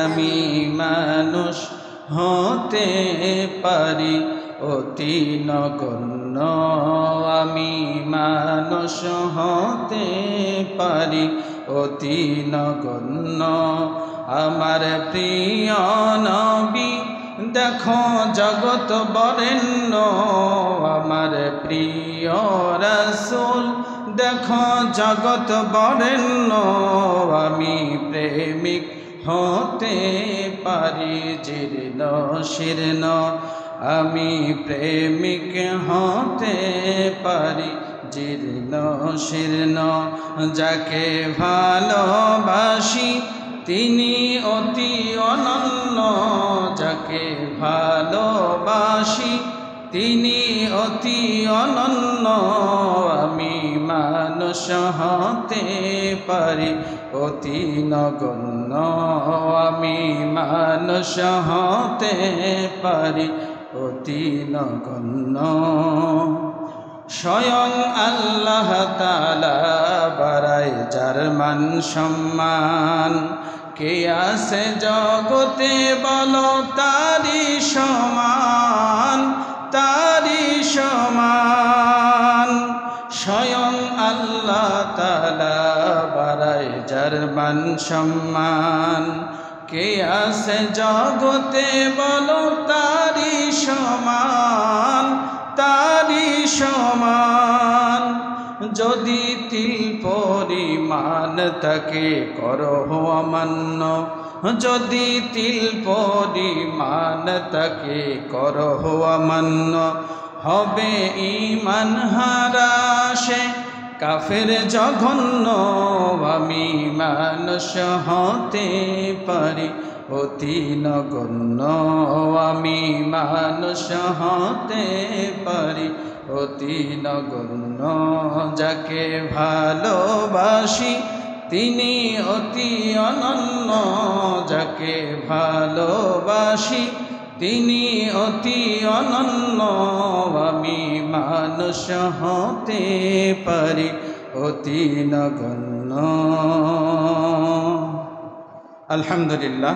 আমি মানুষ হতে পারি অতি নগণ্য, আমি মানুষ হতে পারি অতি নগণ্য। আমার প্রিয় নবী দেখো জগৎ বরেণ্য, আমার প্রিয় রাসূল দেখো জগৎ বরেণ্য। আমি প্রেমিক হতে পারি জীর্ণ শীর্ণ, আমি প্রেমিক হতে পারি জীর্ণ শীর্ণ। যাকে ভালোবাসি তিনি অতি অনন্য, যাকে ভালোবাসি তিনি অতি অনন্য। আমি মানুষ হতে পারি অতি নগণ্য, আমি মানুষ হতে পারি অতি নগণ্য। স্বয়ং আল্লাহ তাআলা বাড়ায় যার মান সম্মান, কে আছে জগতে বলো তারি সমান, তারি সমান। স্বয়ং আল্লাহ তাআলা বাড়ায় যার মান সম্মান, কে আছে জগতে বলো তারি সমান, তারি সমান। যদি তিল পরিমাণ তাকে করো অমান্য, যদি তিল পরিমাণ তাকে করো অমান্য, হবে ঈমান হারা সে কাফের জঘন্য। আমি মানুষ হতে পারি অতি নগণ্য, আমি মানুষ হতে পারি অতি নগণ্য। যাকে ভালোবাসি তিনি অতি অনন্য, যাকে ভালোবাসি তিনি অতি অনন্য। আমি মানুষ হতে পারি অতি নগণ্য। আলহামদুলিল্লাহ।